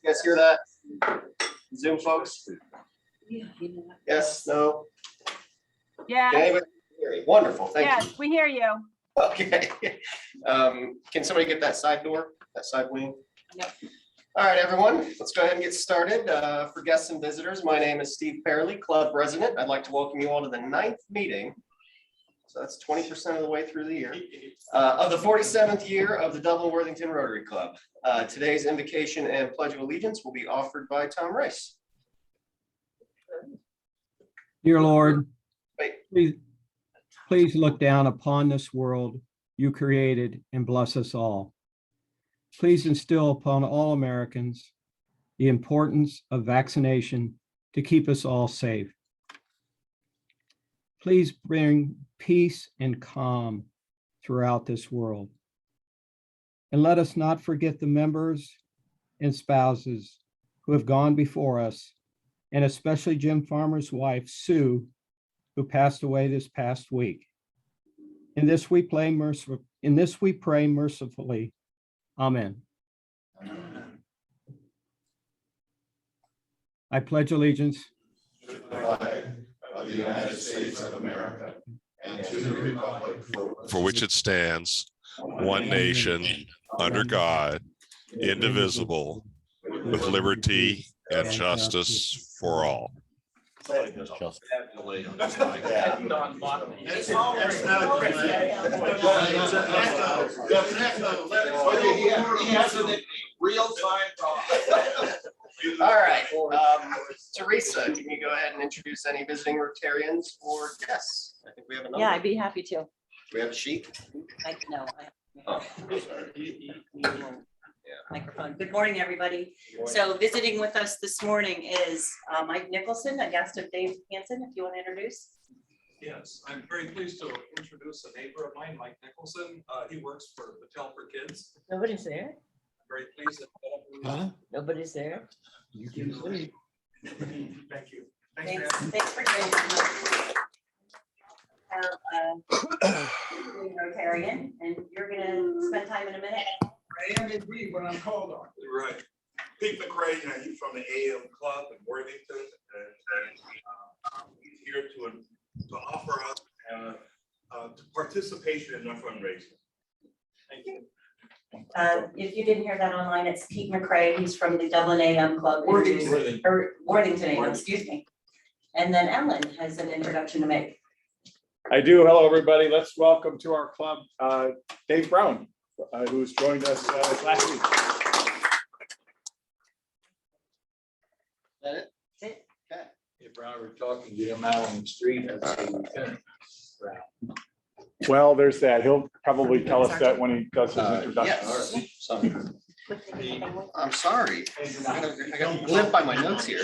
You guys hear that? Zoom folks? Yes, no? Yeah. Can anybody hear me? Wonderful, thank you. Yes, we hear you. Okay. Can somebody get that side door, that side wing? Yep. All right, everyone, let's go ahead and get started. For guests and visitors, my name is Steve Fairley, club president. I'd like to welcome you all to the 9th meeting. So that's 20% of the way through the year of the 47th year of the Dublin Worthington Rotary Club. Today's invocation and pledge of allegiance will be offered by Tom Rice. Dear Lord, please look down upon this world you created and bless us all. Please instill upon all Americans the importance of vaccination to keep us all safe. Please bring peace and calm throughout this world. And let us not forget the members and spouses who have gone before us, and especially Jim Farmer's wife, Sue, who passed away this past week. In this we pray mercifully. Amen. I pledge allegiance to the flag of the United States of America and to the republic for which it stands, one nation, under God, indivisible, with liberty and justice for all. All right, Teresa, can you go ahead and introduce any visiting Rotarians or guests? I think we have a number. Yeah, I'd be happy to. We have a sheet. Microphone. Good morning, everybody. So visiting with us this morning is Mike Nicholson, a guest of Dave Hansen, if you want to introduce. Yes, I'm very pleased to introduce a neighbor of mine, Mike Nicholson. He works for Patel for Kids. Nobody's there. I'm very pleased that. Nobody's there. You can see. Thank you. Thanks for joining us. Rotarian, and you're gonna spend time in a minute. I am indeed when I'm called on. Right. Pete McRae, he's from the AM Club in Worthington, and he's here to offer us participation in our fundraising. Thank you. If you didn't hear that online, it's Pete McRae. He's from the Dublin AM Club. Worthington. Or Worthington AM, excuse me. And then Ellen has an introduction to make. I do. Hello, everybody. Let's welcome to our club Dave Brown, who's joined us last week. Is that it? That's it. Okay. If Brown were talking to him out on the street, I'd say Lieutenant Brown. Well, there's that. He'll probably tell us that when he does his introduction. Yes. I'm sorry. I got to live by my notes here.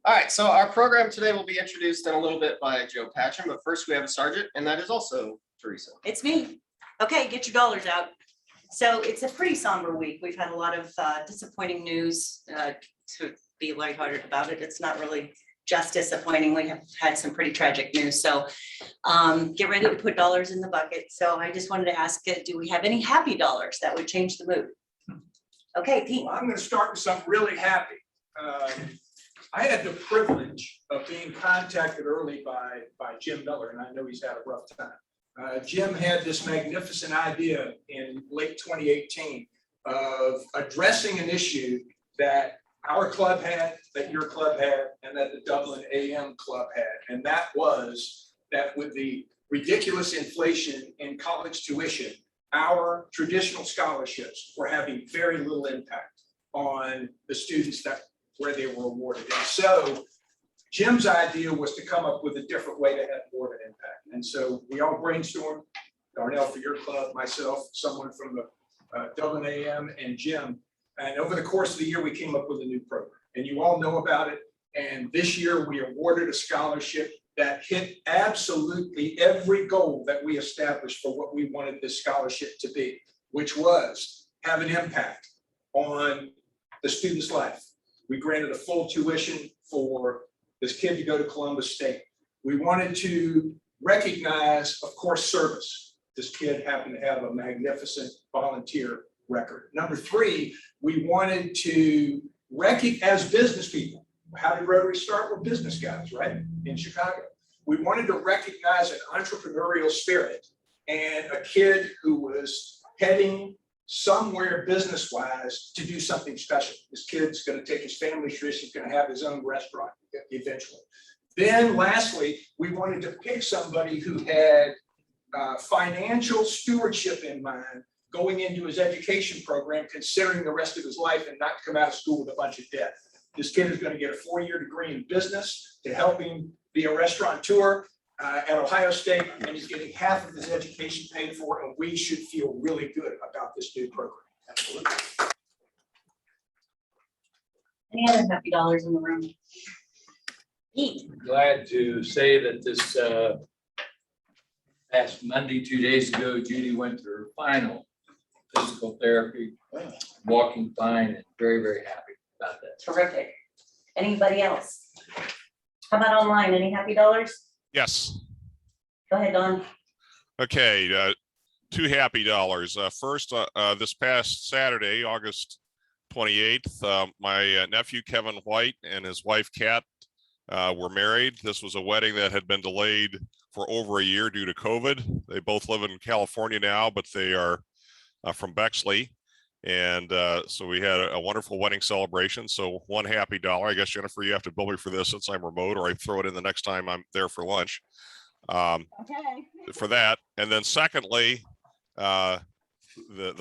All right, so our program today will be introduced in a little bit by Joe Patcham, but first we have a sergeant, and that is also Teresa. It's me. Okay, get your dollars out. So it's a pretty somber week. We've had a lot of disappointing news to be lighthearted about it. It's not really just disappointing. We have had some pretty tragic news. So get ready to put dollars in the bucket. So I just wanted to ask, do we have any happy dollars that would change the mood? Okay, Pete. Well, I'm going to start with something really happy. I had the privilege of being contacted early by Jim Miller, and I know he's had a rough time. Jim had this magnificent idea in late 2018 of addressing an issue that our club had, that your club had, and that the Dublin AM Club had. And that was that with the ridiculous inflation in college tuition, our traditional scholarships were having very little impact on the students where they were awarded. And so Jim's idea was to come up with a different way to have more of an impact. And so we all brainstormed, Darnell for your club, myself, someone from the Dublin AM, and Jim. And over the course of the year, we came up with a new program. And you all know about it. And this year we awarded a scholarship that hit absolutely every goal that we established for what we wanted this scholarship to be, which was have an impact on the student's life. We granted a full tuition for this kid to go to Columbus State. We wanted to recognize, of course, service. This kid happened to have a magnificent volunteer record. Number three, we wanted to as business people. How did Rotary start? We're business guys, right? In Chicago. We wanted to recognize an entrepreneurial spirit and a kid who was heading somewhere business-wise to do something special. This kid's going to take his family trip. He's going to have his own restaurant eventually. Then lastly, we wanted to pick somebody who had financial stewardship in mind going into his education program, considering the rest of his life and not come out of school with a bunch of debt. This kid is going to get a 4-year degree in business to help him be a restaurateur at Ohio State, and he's getting half of his education paid for, and we should feel really good about this new program. Absolutely. Any other happy dollars in the room? Pete, Glad to say that this past Monday, 2 days ago, Judy went to her final physical therapy, walking fine, and very, very happy about that. terrific. Anybody else? How about online? Any happy dollars? Yes. Go ahead, Don. Okay, 2 happy dollars. First, this past Saturday, August 28th, my nephew Kevin White and his wife Kat were married. This was a wedding that had been delayed for over a year due to COVID. They both live in California now, but they are from Bexley. And so we had a wonderful wedding celebration. So 1 happy dollar. I guess, Jennifer, you have to bill me for this since I'm remote, or I throw it in the next time I'm there for lunch. Okay. For that. And then secondly, the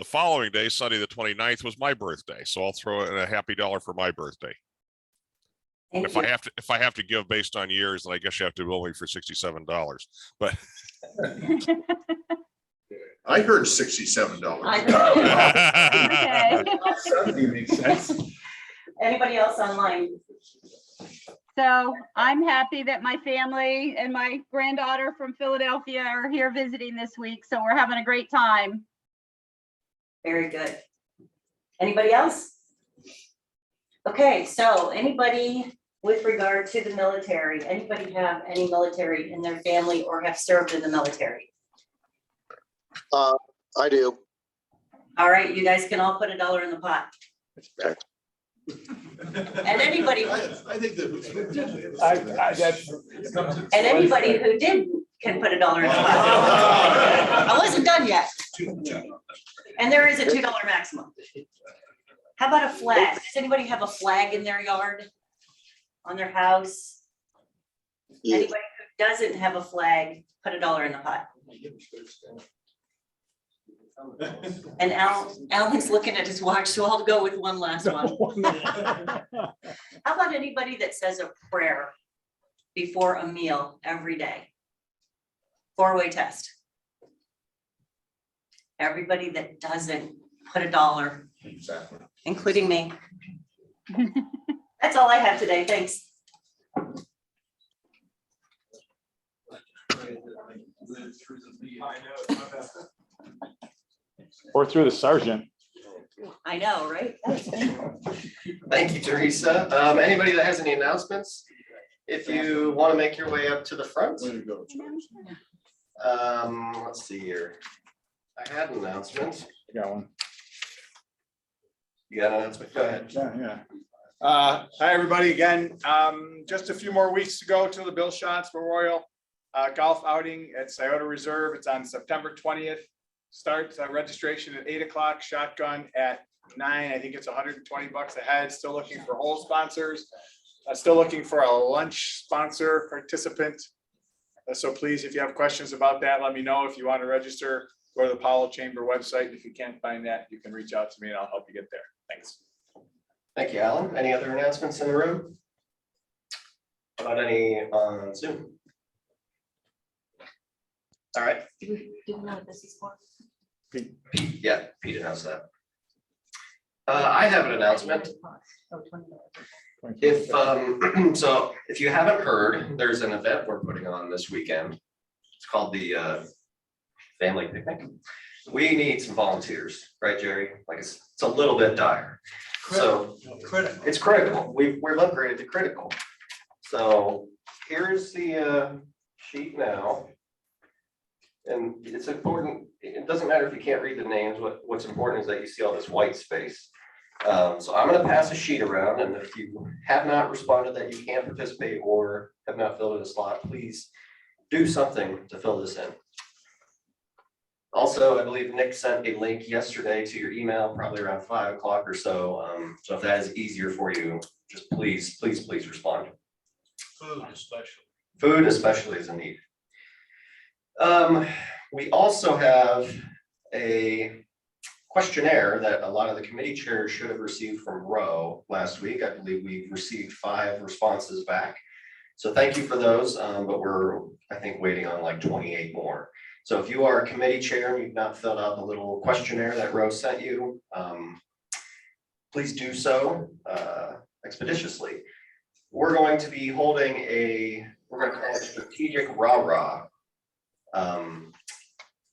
following day, Sunday the 29th, was my birthday. So I'll throw in a happy dollar for my birthday. Thank If you. I have to give based on years, then I guess you have to bill me for $67. But I heard $67. Okay. Makes sense. Anybody else online? So I'm happy that my family and my granddaughter from Philadelphia are here visiting this week. So we're having a great time. Very good. Anybody else? Okay, so anybody with regard to the military, anybody have any military in their family or have served in the military? I do. All right, you guys can all put $1 in the pot. Okay. And anybody, I think that. and anybody who didn't can put $1 in the pot. I wasn't done yet. And there is a $2 maximum. How about a flag? Does anybody have a flag in their yard? On their house? Yeah. Anybody who doesn't have a flag, put $1 in the pot. And Alan's looking at his watch, so I'll go with one last one. How about anybody that says a prayer before a meal every day? 4-way test. Everybody that doesn't, put $1, Exactly. including me. That's all I have today, thanks. Or through the sergeant. I know, right? Thank you, Teresa. Anybody that has any announcements, if you want to make your way up to the front. Way to go, Let's see here. I had an announcement. I got one. You got an announcement? Go ahead. Yeah. Hi, everybody. Again, just a few more weeks to go to the Bill Schatz Memorial Golf Outing at Scioto Reserve. It's on September 20th. Starts registration at 8 o'clock, shotgun at 9. I think it's $120 a head. Still looking for hole sponsors. Still looking for a lunch sponsor participant. So please, if you have questions about that, let me know. If you want to register, go to the Powell Chamber website. If you can't find that, you can reach out to me and I'll help you get there. Thanks. Thank you, Alan. Any other announcements in the room? How about any on Zoom? All right. Do we know what this is for? Pete, yeah, Pete announced that. I have an announcement. Oh, $20. If so, if you haven't heard, there's an event we're putting on this weekend. It's called the Family Picnic. We need some volunteers, right, Jerry? Like it's a little bit dire. So it's critical. We've upgraded to critical. So here's the sheet now. And it's important, it doesn't matter if you can't read the names, what's important is that you see all this white space. So I'm gonna pass a sheet around, and if you have not responded that you can't participate or have not filled in a slot, please do something to fill this in. Also, I believe Nick sent a link yesterday to your email, probably around 5 o'clock or so. So if that is easier for you, just please respond. Food especially is a need. We also have a questionnaire that a lot of the committee chairs should have received from Roe last week. I believe we've received 5 responses back. So thank you for those, but we're, I think, waiting on like 28 more. So if you are a committee chair and you've not filled out the little questionnaire that Roe sent you, please do so expeditiously. We're going to be holding we're going to call it strategic rah-rah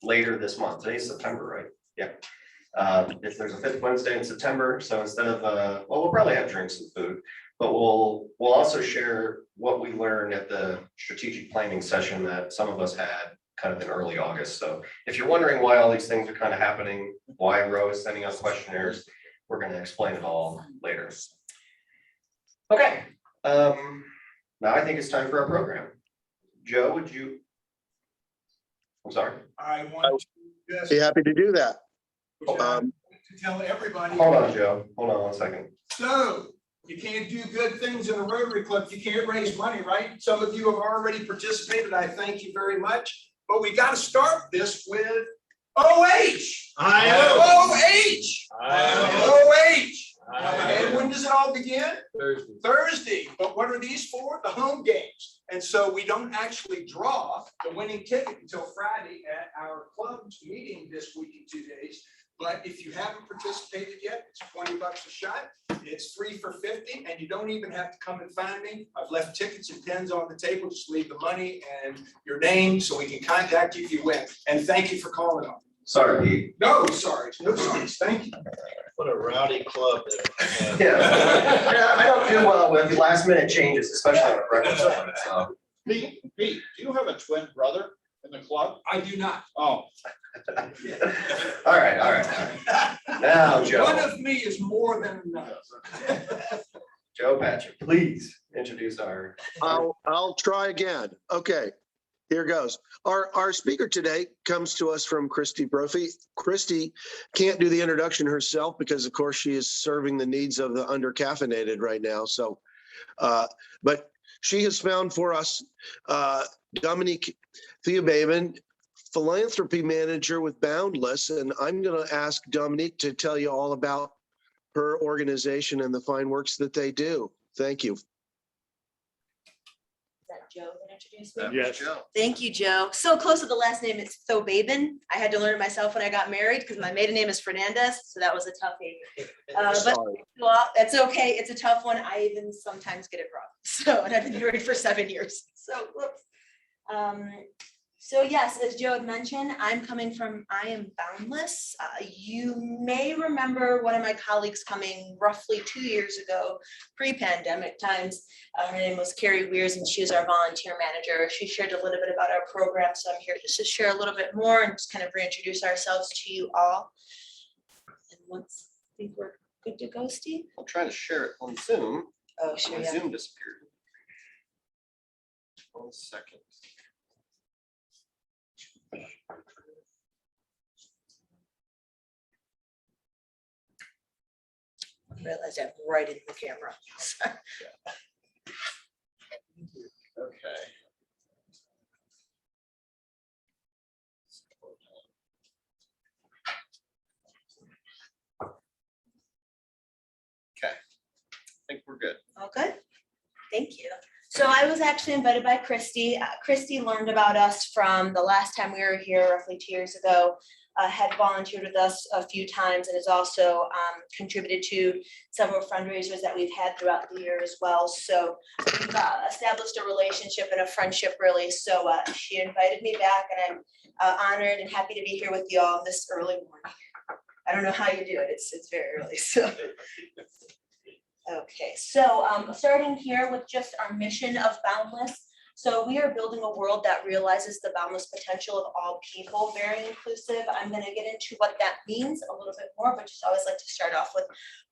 later this month. Today's September, right? Yeah. If there's a 5th Wednesday in September, so instead of well, we'll probably have drinks and food, but we'll also share what we learned at the strategic planning session that some of us had kind of in early August. So if you're wondering why all these things are kind of happening, why Roe is sending out questionnaires, we're going to explain it all later. Okay. Now I think it's time for our program. Joe, would you? I'm sorry. I want to just Be happy to do that. to tell everybody. Hold on, Joe. Hold on 1 second. So you can't do good things in a Rotary Club if you can't raise money, right? Some of you have already participated. I thank you very much. But we got to start this with OH. OH. And when does it all begin? Thursday. But what are these for? The home games. And so we don't actually draw the winning ticket until Friday at our club's meeting this week in 2 days. But if you haven't participated yet, it's $20 a shot. It's 3 for $50, and you don't even have to come and find me. I've left tickets and pens on the table. Just leave the money and your name so we can contact you if you win. And thank you for calling on. Sorry, Pete. No, sorry. No, sorry. Thank you. What a rowdy club there. Yeah, I don't do well with last minute changes, especially on a breakfast one. So. Pete, do you have a twin brother in the club? I do not. Oh. All right. Now, Joe. One of me is more than enough. Joe Patrick, please introduce our. I'll try again. Okay, here goes. Our speaker today comes to us from Christy Brophy. Christy can't do the introduction herself because, of course, she is serving the needs of the undercaffeinated right now. So, but she has found for us Dominique Theobaben, philanthropy manager with Boundless, and I'm going to ask Dominique to tell you all about her organization and the fine works that they do. Thank you. Is that Joe that introduced me? Yes. Thank you, Joe. So close to the last name, it's Thobaben. I had to learn it myself when I got married because my maiden name is Fernandez, so that was a toughie. But well, that's okay. It's a tough one. I even sometimes get it wrong. So, and I've been married for 7 years. So, whoops. So yes, as Joe had mentioned, I am Boundless. You may remember one of my colleagues coming roughly 2 years ago, pre-pandemic times. Her name was Carrie Weirs, and she was our volunteer manager. She shared a little bit about our program, so I'm here just to share a little bit more and just kind of reintroduce ourselves to you all. And once I think we're good to go, Steve? I'm trying to share it on Zoom. Oh, sure, My yeah. Zoom disappeared. 1 second. I realized I'm right in the camera. Okay. Okay, I think we're good. Okay, thank you. So I was actually invited by Christy. Christy learned about us from the last time we were here roughly 2 years ago, had volunteered with us a few times and has also contributed to several fundraisers that we've had throughout the year as well. So we've established a relationship and a friendship really. So she invited me back and I'm honored and happy to be here with you all this early morning. I don't know how you do it. It's very early, so. Okay, so starting here with just our mission of Boundless. So we are building a world that realizes the boundless potential of all people, very inclusive. I'm going to get into what that means a little bit more, but just always like to start off with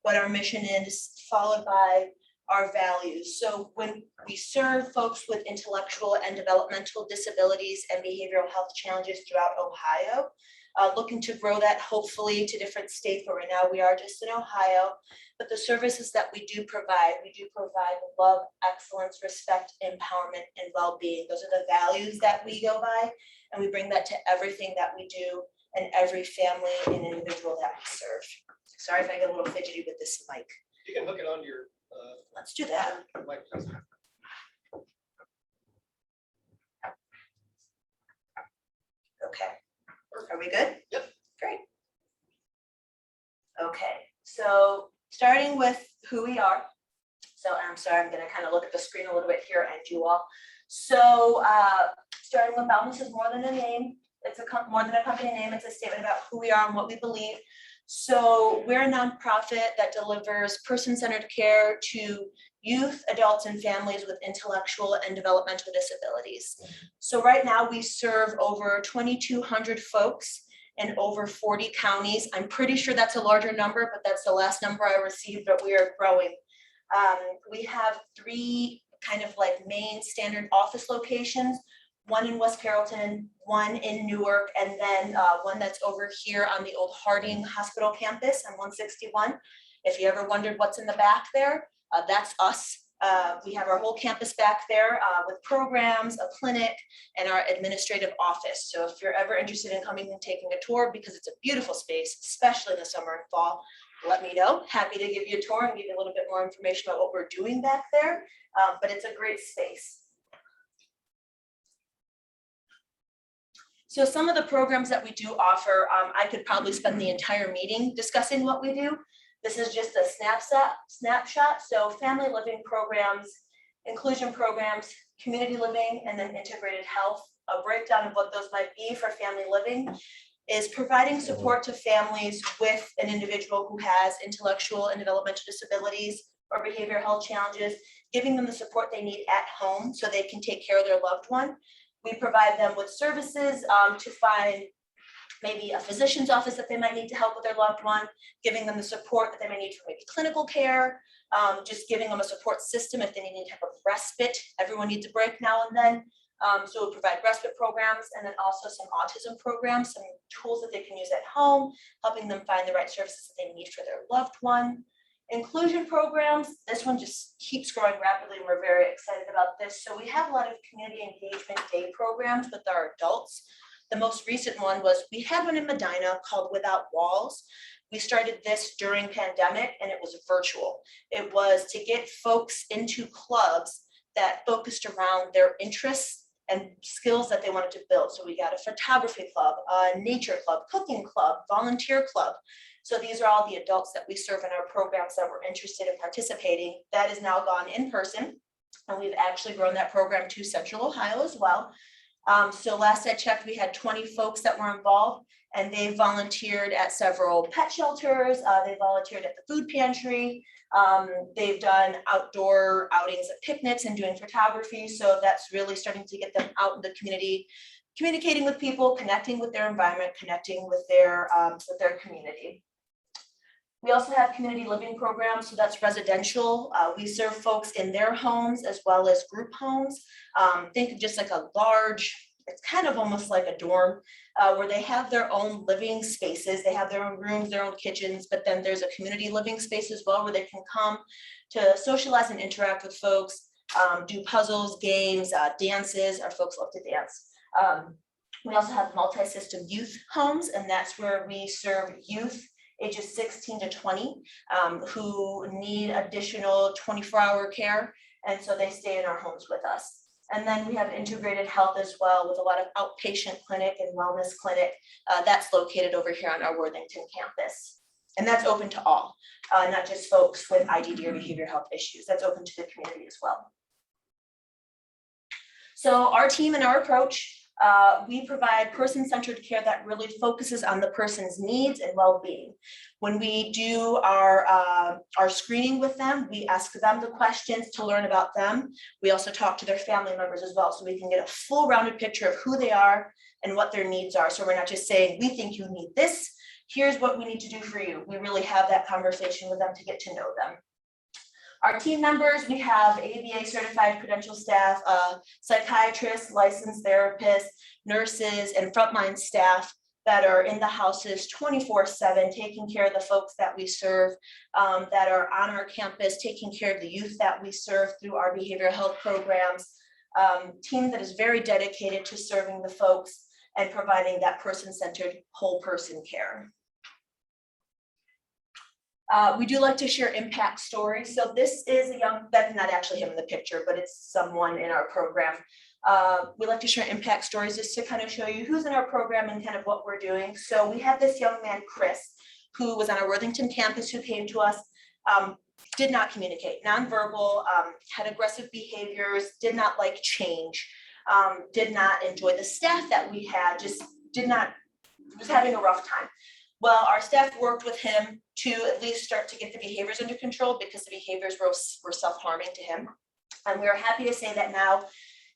what our mission is, followed by our values. So when we serve folks with intellectual and developmental disabilities and behavioral health challenges throughout Ohio, looking to grow that hopefully to different states, but right now we are just in Ohio. But the services that we do provide love, excellence, respect, empowerment, and well-being. Those are the values that we go by, and we bring that to everything that we do and every family and individual that we serve. Sorry if I get a little fidgety with this mic. You can hook it onto your. Let's do that. Mic. Okay, are we good? Yep. Great. Okay, so starting with who we are. So I'm sorry, I'm gonna kind of look at the screen a little bit here and you all. So starting with Boundless is more than a name. It's more than a company name. It's a statement about who we are and what we believe. So we're a nonprofit that delivers person-centered care to youth, adults, and families with intellectual and developmental disabilities. So right now we serve over 2,200 folks in over 40 counties. I'm pretty sure that's a larger number, but that's the last number I received, but we are growing. We have 3 kind of like main standard office locations, one in West Carrollton, one in Newark, and then one that's over here on the old Harding Hospital campus on 161. If you ever wondered what's in the back there, that's us. We have our whole campus back there with programs, a clinic, and our administrative office. So if you're ever interested in coming and taking a tour, because it's a beautiful space, especially in the summer and fall, let me know. Happy to give you a tour and give you a little bit more information about what we're doing back there, but it's a great space. So some of the programs that we do offer, I could probably spend the entire meeting discussing what we do. This is just a snapshot. So family living programs, inclusion programs, community living, and then integrated health. A breakdown of what those might be for family living is providing support to families with an individual who has intellectual and developmental disabilities or behavioral health challenges, giving them the support they need at home so they can take care of their loved one. We provide them with services to find maybe a physician's office that they might need to help with their loved one, giving them the support that they may need for maybe clinical care, just giving them a support system if they need any type of respite. Everyone needs a break now and then. So we provide respite programs and then also some autism programs, some tools that they can use at home, helping them find the right services that they need for their loved one. Inclusion programs, this one just keeps growing rapidly. We're very excited about this. So we have a lot of community engagement day programs with our adults. The most recent one was, we had one in Medina called Without Walls. We started this during pandemic and it was virtual. It was to get folks into clubs that focused around their interests and skills that they wanted to build. So we got a photography club, a nature club, cooking club, volunteer club. So these are all the adults that we serve in our programs that were interested in participating. That is now gone in person. And we've actually grown that program to Central Ohio as well. So last I checked, we had 20 folks that were involved and they volunteered at several pet shelters. They volunteered at the food pantry. They've done outdoor outings at picnics and doing photography. So that's really starting to get them out in the community, communicating with people, connecting with their environment, connecting with their community. We also have community living programs, so that's residential. We serve folks in their homes as well as group homes. Think of just like a large, it's kind of almost like a dorm where they have their own living spaces. They have their own rooms, their own kitchens, but then there's a community living space as well where they can come to socialize and interact with folks, do puzzles, games, dances. Our folks love to dance. We also have multi-system youth homes, and that's where we serve youth ages 16 to 20 who need additional 24-hour care. And so they stay in our homes with us. And then we have integrated health as well with a lot of outpatient clinic and wellness clinic that's located over here on our Worthington campus. And that's open to all, not just folks with IDD or behavioral health issues. That's open to the community as well. So our team and our approach, We provide person-centered care that really focuses on the person's needs and well-being. When we do our screening with them, we ask them the questions to learn about them. We also talk to their family members as well, so we can get a full rounded picture of who they are and what their needs are. So we're not just saying, we think you need this, here's what we need to do for you. We really have that conversation with them to get to know them. Our team members, we have ABA certified credential staff, psychiatrists, licensed therapists, nurses, and frontline staff that are in the houses 24/7, taking care of the folks that we serve, that are on our campus, taking care of the youth that we serve through our behavioral health programs. Team that is very dedicated to serving the folks and providing that person-centered whole person care. We do like to share impact stories. So this is a young, that's not actually him in the picture, but it's someone in our program. We like to share impact stories just to kind of show you who's in our program and kind of what we're doing. So we had this young man, Chris, who was on our Worthington campus, who came to us, did not communicate, nonverbal, had aggressive behaviors, did not like change, did not enjoy the staff that we had, just was having a rough time. Well, our staff worked with him to at least start to get the behaviors under control, because the behaviors were self-harming to him. And we are happy to say that now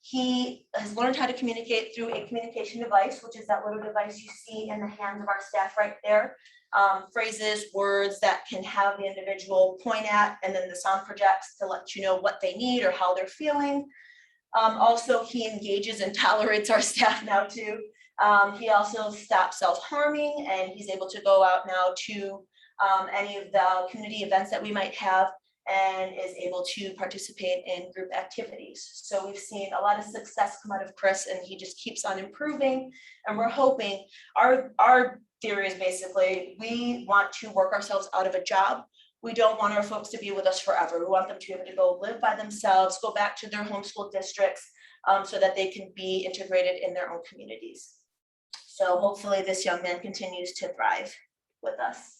he has learned how to communicate through a communication device, which is that little device you see in the hands of our staff right there. Phrases, words that can have the individual point at, and then the sound projects to let you know what they need or how they're feeling. Also, he engages and tolerates our staff now too. He also stops self-harming, and he's able to go out now to any of the community events that we might have, and is able to participate in group activities. So we've seen a lot of success come out of Chris, and he just keeps on improving. And we're hoping, our theory is basically, we want to work ourselves out of a job. We don't want our folks to be with us forever. We want them to be able to go live by themselves, go back to their homeschool districts, so that they can be integrated in their own communities. So hopefully this young man continues to thrive with us.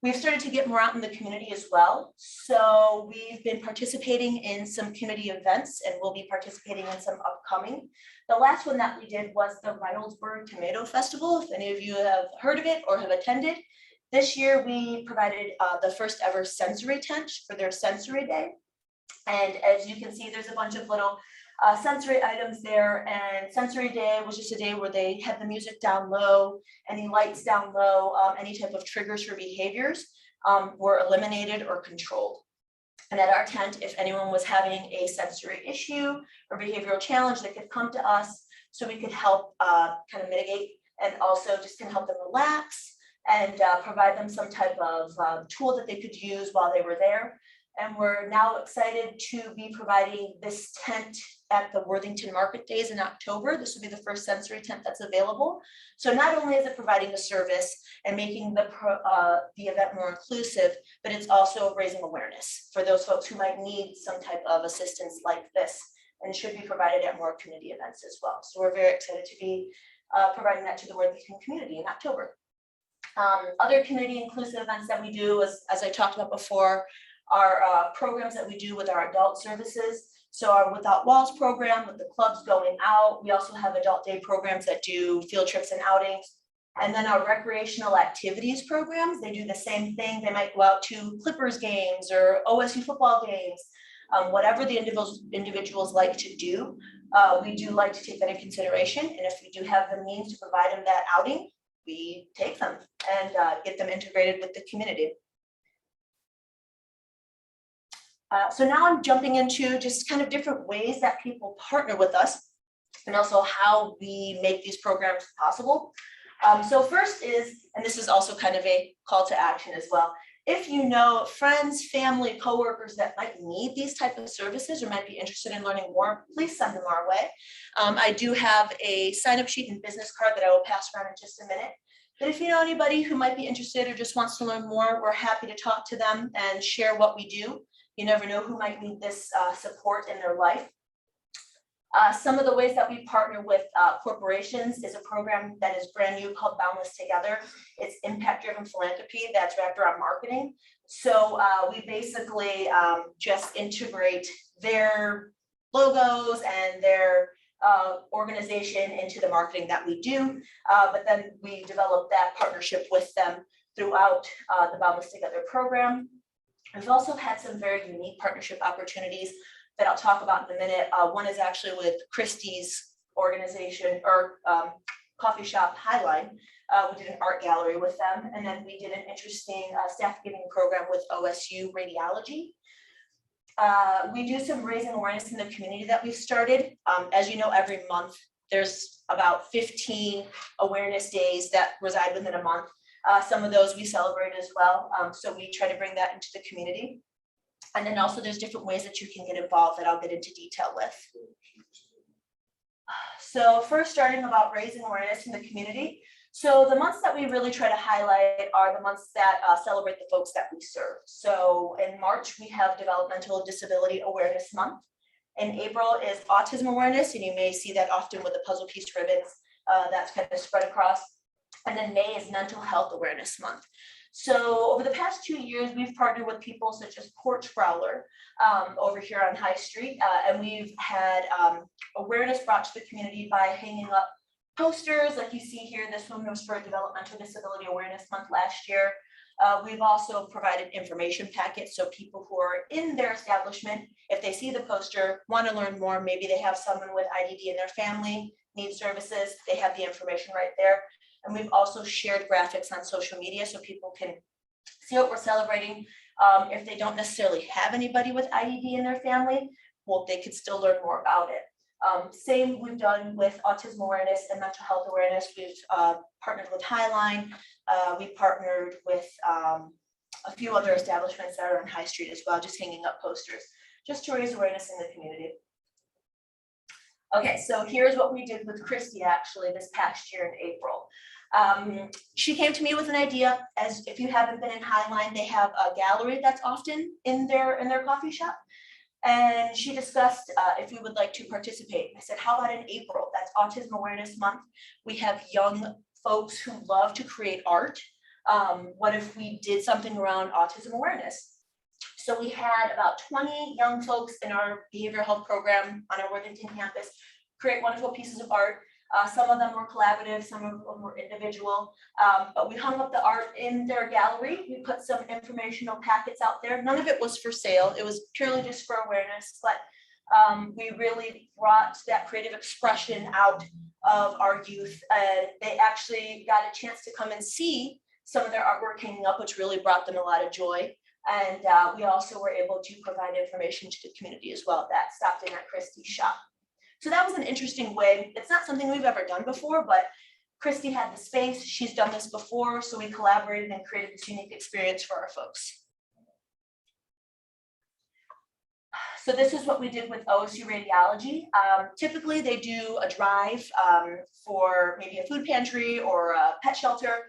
We've started to get more out in the community as well. So we've been participating in some community events, and we'll be participating in some upcoming. The last one that we did was the Reynoldsburg Tomato Festival. If any of you have heard of it or have attended, this year we provided the first ever sensory tent for their sensory day. And as you can see, there's a bunch of little sensory items there, and sensory day was just a day where they had the music down low, any lights down low, any type of triggers for behaviors were eliminated or controlled. And at our tent, if anyone was having a sensory issue or behavioral challenge, they could come to us so we could help kind of mitigate, and also just can help them relax and provide them some type of tool that they could use while they were there. And we're now excited to be providing this tent at the Worthington Market Days in October. This will be the first sensory tent that's available. So not only is it providing a service and making the event more inclusive, but it's also raising awareness for those folks who might need some type of assistance like this, and should be provided at more community events as well. So we're very excited to be providing that to the Worthington community in October. Other community inclusive events that we do, as I talked about before, our programs that we do with our adult services. So our Without Walls program with the clubs going out. We also have adult day programs that do field trips and outings. And then our recreational activities programs, they do the same thing. They might go out to Clippers games or OSU football games, whatever the individuals like to do. We do like to take that in consideration. And if we do have the means to provide them that outing, we take them and get them integrated with the community. So now I'm jumping into just kind of different ways that people partner with us, and also how we make these programs possible. So first is, and this is also kind of a call to action as well, if you know friends, family, coworkers that might need these type of services or might be interested in learning more, please send them our way. I do have a sign-up sheet and business card that I will pass around in just a minute. But if you know anybody who might be interested or just wants to learn more, we're happy to talk to them and share what we do. You never know who might need this support in their life. Some of the ways that we partner with corporations is a program that is brand new called Boundless Together. It's impact-driven philanthropy that's wrapped around marketing. So we basically just integrate their logos and their organization into the marketing that we do. But then we developed that partnership with them throughout the Boundless Together program. We've also had some very unique partnership opportunities that I'll talk about in a minute. One is actually with Christie's organization or coffee shop Highline. We did an art gallery with them, and then we did an interesting staff giving program with OSU Radiology. We do some raising awareness in the community that we've started. As you know, every month there's about 15 awareness days that reside within a month. Some of those we celebrate as well. So we try to bring that into the community. And then also there's different ways that you can get involved that I'll get into detail with. So first, starting about raising awareness in the community. So the months that we really try to highlight are the months that celebrate the folks that we serve. So in March, we have Developmental Disability Awareness Month. In April is Autism Awareness, and you may see that often with the puzzle piece ribbons that's kind of spread across. And then May is Mental Health Awareness Month. So over the past 2 years, we've partnered with people such as Porch Growler over here on High Street, and we've had awareness brought to the community by hanging up posters like you see here. This one was for Developmental Disability Awareness Month last year. We've also provided information packets, so people who are in their establishment, if they see the poster, want to learn more, maybe they have someone with IDD in their family, need services, they have the information right there. And we've also shared graphics on social media so people can see what we're celebrating. If they don't necessarily have anybody with IDD in their family, well, they could still learn more about it. Same we've done with autism awareness and mental health awareness. We've partnered with Highline. We partnered with a few other establishments that are on High Street as well, just hanging up posters, just to raise awareness in the community. Okay, so here's what we did with Christy actually this past year in April. She came to me with an idea. As if you haven't been in Highline, they have a gallery that's often in their coffee shop. And she discussed if we would like to participate. I said, how about in April? That's Autism Awareness Month. We have young folks who love to create art. What if we did something around autism awareness? So we had about 20 young folks in our behavioral health program on our Worthington campus create wonderful pieces of art. Some of them were collaborative, some of them were individual, but we hung up the art in their gallery. We put some informational packets out there. None of it was for sale. It was purely just for awareness, but we really brought that creative expression out of our youth. They actually got a chance to come and see some of their artwork hanging up, which really brought them a lot of joy. And we also were able to provide information to the community as well that stopped in at Christie's shop. So that was an interesting way. It's not something we've ever done before, but Christy had the space. She's done this before, so we collaborated and created this unique experience for our folks. So this is what we did with OSU Radiology. Typically, they do a drive for maybe a food pantry or a pet shelter.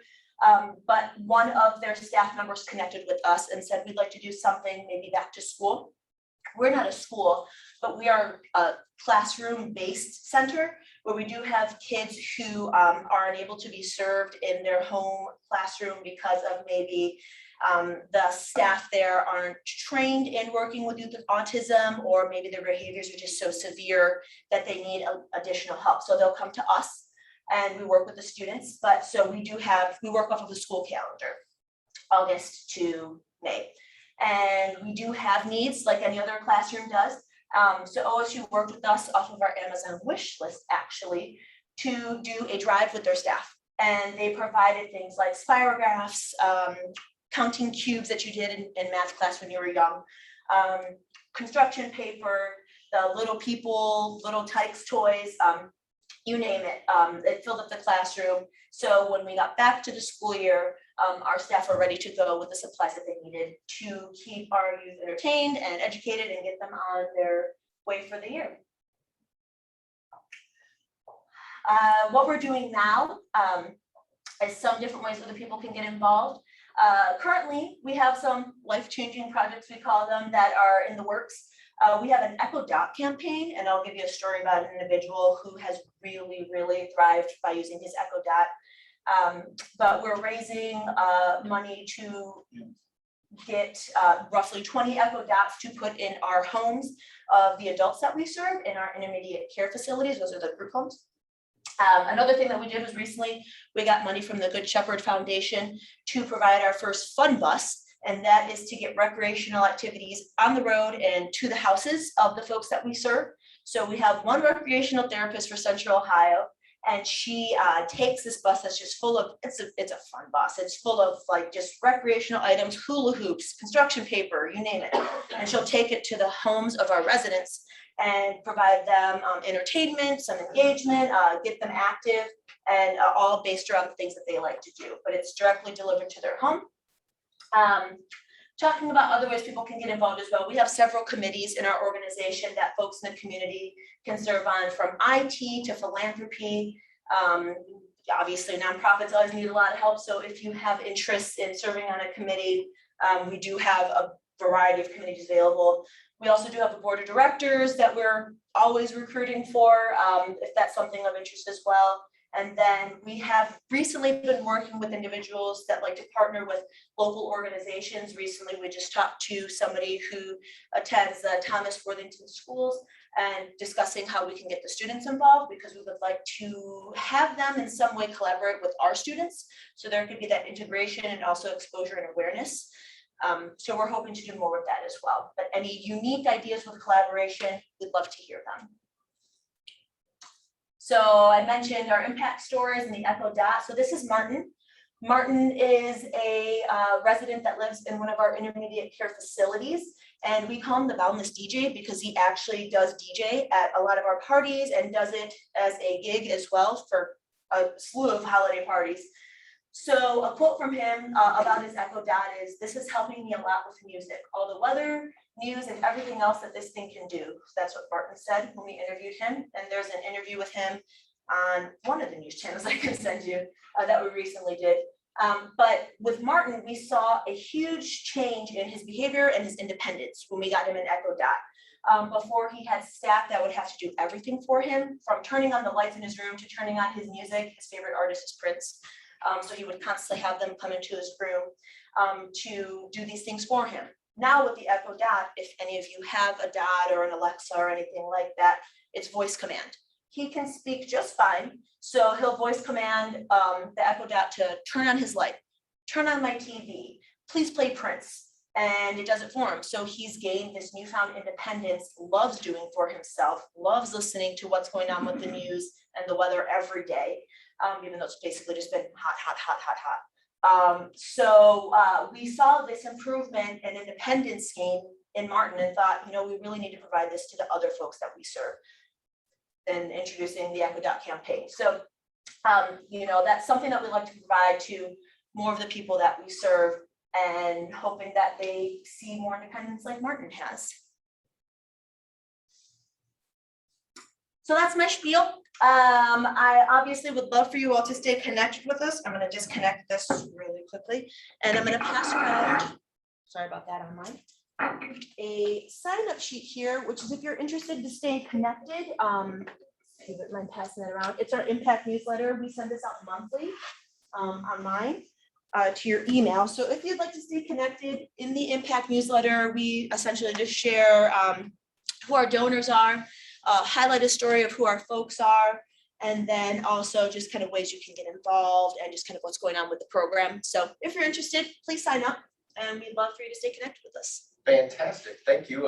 But one of their staff members connected with us and said, we'd like to do something maybe back to school. We're not a school, but we are a classroom-based center where we do have kids who are unable to be served in their home classroom because of maybe the staff there aren't trained in working with youth with autism, or maybe their behaviors are just so severe that they need additional help. So they'll come to us and we work with the students. But so we work off of the school calendar, August to May. And we do have needs like any other classroom does. So OSU worked with us off of our Amazon wish list actually to do a drive with their staff. And they provided things like spirographs, counting cubes that you did in math class when you were young, construction paper, the little people, little Tykes toys, you name it. It filled up the classroom. So when we got back to the school year, our staff were ready to go with the supplies that they needed to keep our youth entertained and educated and get them on their way for the year. What we're doing now is some different ways other people can get involved. Currently, we have some life-changing projects, we call them, that are in the works. We have an Echo Dot campaign, and I'll give you a story about an individual who has really, really thrived by using his Echo Dot. But we're raising money to get roughly 20 Echo Dots to put in our homes of the adults that we serve in our intermediate care facilities. Those are the group homes. Another thing that we did was recently we got money from the Good Shepherd Foundation to provide our first fun bus, and that is to get recreational activities on the road and to the houses of the folks that we serve. So we have one recreational therapist for Central Ohio, and she takes this bus that's just full of, it's a fun bus. It's full of like just recreational items, hula hoops, construction paper, you name it. And she'll take it to the homes of our residents and provide them entertainment, some engagement, get them active, and all based around the things that they like to do. But it's directly delivered to their home. Talking about other ways people can get involved as well. We have several committees in our organization that folks in the community can serve on, from IT to philanthropy. Obviously, nonprofits always need a lot of help. So if you have interest in serving on a committee, we do have a variety of committees available. We also do have a board of directors that we're always recruiting for, if that's something of interest as well. And then we have recently been working with individuals that like to partner with local organizations. Recently, we just talked to somebody who attends the Thomas Worthington schools and discussing how we can get the students involved, because we would like to have them in some way collaborate with our students. So there could be that integration and also exposure and awareness. So we're hoping to do more with that as well. But any unique ideas with collaboration, we'd love to hear them. So I mentioned our impact stories and the Echo Dot. So this is Martin. Martin is a resident that lives in one of our intermediate care facilities, and we call him the Boundless DJ because he actually does DJ at a lot of our parties and does it as a gig as well for a slew of holiday parties. So a quote from him about his Echo Dot is, "This is helping me a lot with music, all the weather, news, and everything else that this thing can do." So that's what Martin said when we interviewed him. And there's an interview with him on one of the news channels I can send you that we recently did. But with Martin, we saw a huge change in his behavior and his independence when we got him an Echo Dot. Before, he had staff that would have to do everything for him, from turning on the lights in his room to turning on his music. His favorite artist is Prince. So he would constantly have them come into his room to do these things for him. Now with the Echo Dot, if any of you have a Dot or an Alexa or anything like that, it's voice command. He can speak just fine. So he'll voice command the Echo Dot to turn on his light, turn on my TV, please play Prince. And it does it for him. So he's gained this newfound independence, loves doing for himself, loves listening to what's going on with the news and the weather every day. Even though it's basically just been hot. So we saw this improvement and independence gain in Martin and thought, you know, we really need to provide this to the other folks that we serve, and introducing the Echo Dot campaign. So, you know, that's something that we like to provide to more of the people that we serve, and hoping that they see more independence like Martin has. So that's my spiel. I obviously would love for you all to stay connected with us. I'm going to disconnect this really quickly, and I'm going to pass around, sorry about that online, a sign-up sheet here, which is if you're interested to stay connected, if you wouldn't mind passing it around. It's our impact newsletter. We send this out monthly online to your email. So if you'd like to stay connected in the impact newsletter, we essentially just share who our donors are, highlight a story of who our folks are, and then also just kind of ways you can get involved and just kind of what's going on with the program. So if you're interested, please sign up, and we'd love for you to stay connected with us. Fantastic. Thank you.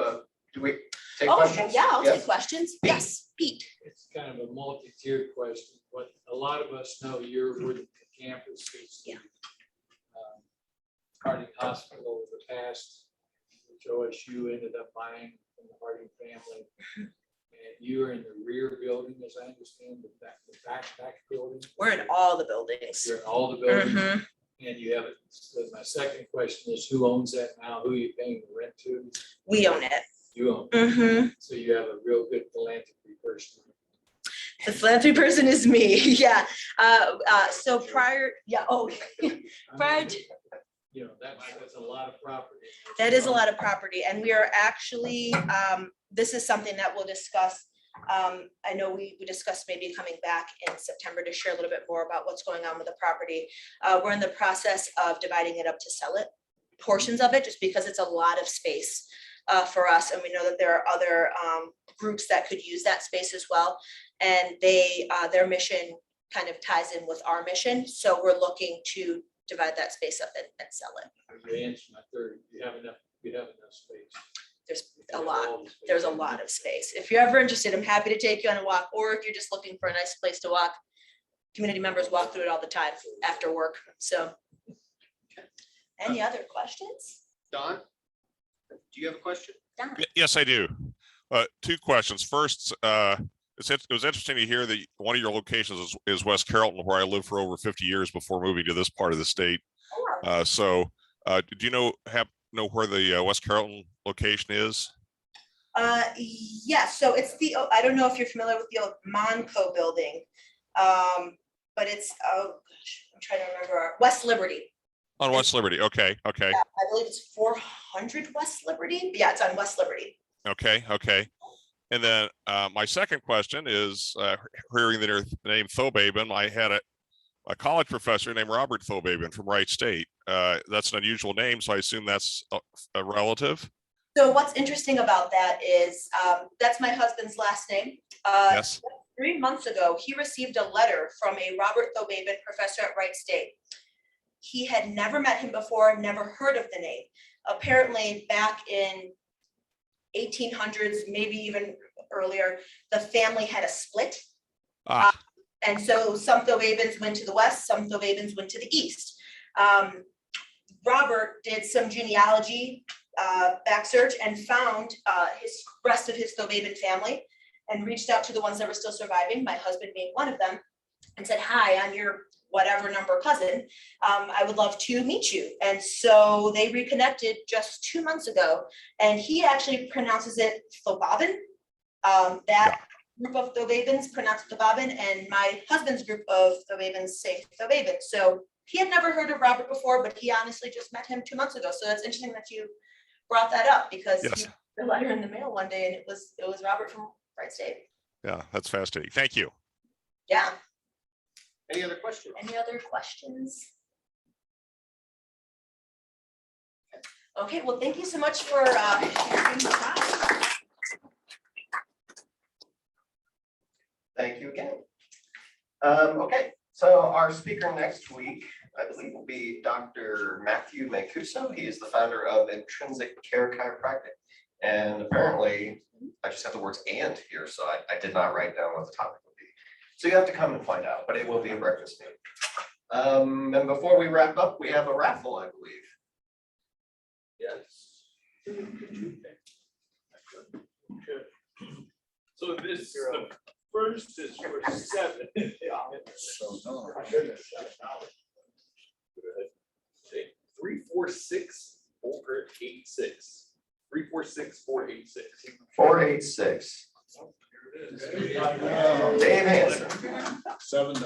Do we take Oh, questions? yeah, I'll Yes. take questions. Yes, Pete. It's kind of a multi-tiered question. What a lot of us know, your Worthington campus is Yeah. Harding Hospital of the past, which OSU ended up buying from the Harding family. And you are in the rear building, as I understand, the back building. We're in all the buildings. You're in all the buildings. Mhm. And you have it. So my second question is, who owns that now? Who are you paying the rent to? We own it. You own it. Mm-hmm. So you have a real good philanthropy person. The philanthropy person is me. Yeah. So prior, yeah. Oh, prior to, You know, that's a lot of property. that is a lot of property, and we are actually, this is something that we'll discuss. I know we discussed maybe coming back in September to share a little bit more about what's going on with the property. We're in the process of dividing it up to sell it. portions of it, just because it's a lot of space for us. And we know that there are other groups that could use that space as well. And their mission kind of ties in with our mission. So we're looking to divide that space up and sell it. You answered my third, you have enough space. There's You a have lot. all the space. There's a lot of space. If you're ever interested, I'm happy to take you on a walk, or if you're just looking for a nice place to walk, community members walk through it all the time after work. So. Any other questions? Don, do you have a question? Don? Yes, I do. Two questions. First, it was interesting to hear that one of your locations is West Carrollton, where I lived for over 50 years before moving to this part of the state. Do you know where the West Carrollton location is? Yes, so it's I don't know if you're familiar with the old Monco building. But it's, oh gosh, I'm trying to remember, West Liberty. On West Liberty. Okay. Yeah, I believe it's 400 West Liberty. Yeah, it's on West Liberty. Okay. And then my second question is, hearing the name Thobaben, I had a college professor named Robert Thobaben from Wright State. That's an unusual name, so I assume that's a relative. So what's interesting about that is that's my husband's last name. Yes. 3 months ago, he received a letter from a Robert Thobaben professor at Wright State. He had never met him before, never heard of the name. Apparently, back in 1800s, maybe even earlier, the family had a split. And so some Thobabens went to the west, some Thobabens went to the east. Robert did some genealogy back search and found his rest of his Thobaben family and reached out to the ones that were still surviving, my husband being one of them, and said, "Hi, I'm your whatever number cousin. I would love to meet you." And so they reconnected just 2 months ago, and he actually pronounces it Thobaben. That group of Thobabens pronounce Thobaben, and my husband's group of Thobabens say Thobaben. So he had never heard of Robert before, but he honestly just met him 2 months ago. So it's interesting that you brought that up, because Yes. he got the letter in the mail one day and it was Robert from Wright State. Yeah, that's fascinating. Thank you. Yeah. Any other questions? Any other questions? Okay, well, thank you so much for sharing the time. Thank you again. Okay, so our speaker next week, I believe, will be Dr. Matthew Mancuso. He is the founder of Intrinsic Care Chiropractic. And apparently, I just have the words "and" here, so I did not write down what the topic would be. So you have to come and find out, but it will be a breakfast meeting. And before we wrap up, we have a raffle, I believe. Yes. So this, the first is for 7. Oh, 346-486. 346-486. 486. Dave Hanson. $7.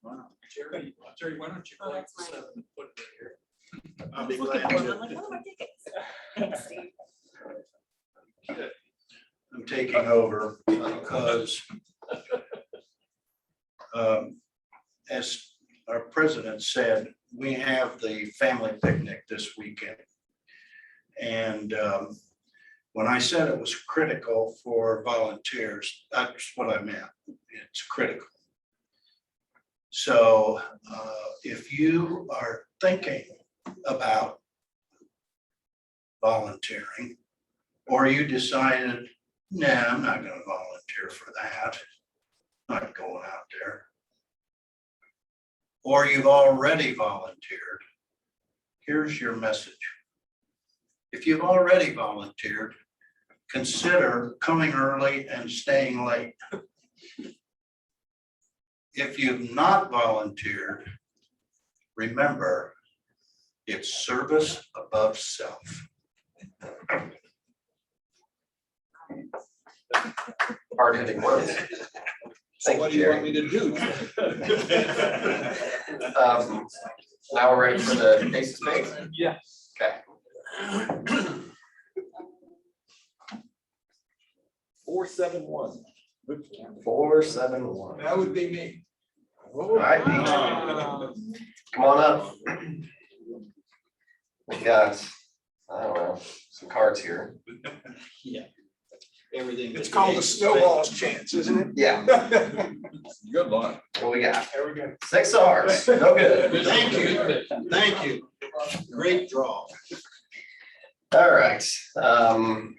Wow. Jerry, why don't you collect the 7 and put it in here? I'll be Looking glad for to. one, like, "Oh, my tickets." Thanks, Steve. I'm taking over because as our president said, we have the family picnic this weekend. And when I said it was critical for volunteers, that's what I meant. It's critical. So if you are thinking about volunteering, or you decided, nah, I'm not going to volunteer for that, I'm not going out there, or you've already volunteered, here's your message. If you've already volunteered, consider coming early and staying late. If you've not volunteered, remember, it's service above self. Hard-hitting words. Thank What do you, you want Jerry. me to do? Now we're ready for the ace of spades. Yes. Okay. 471. 471. That would be me. All right, Pete. Come on up. we've got, I don't know, some cards here. Yeah. Everything. It's called the snowball's chance, isn't it? Yeah. Good luck. What we got? There we go. 6 R's, no good. Thank you. Thank you. Great draw. All right. And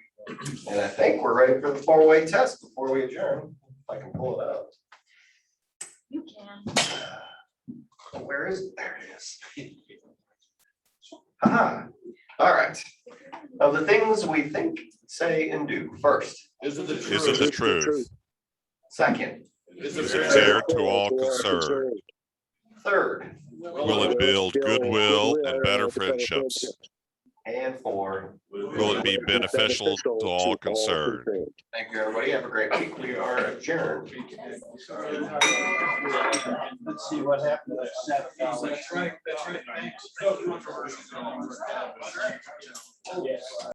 I think we're ready for the 4-way test before we adjourn. If I can pull it up. You can. Where is it? There it is. Aha. All right. Of the things we think, say, and do. First. Is it the Is it the truth? Second. Is it fair to all concerned? Third. Will it build goodwill and better friendships? And 4. Will it be beneficial to all concerned? Thank you, everybody. Have a great week. We are adjourned. Let's see what happened to that $7. That's right, thanks. Yes.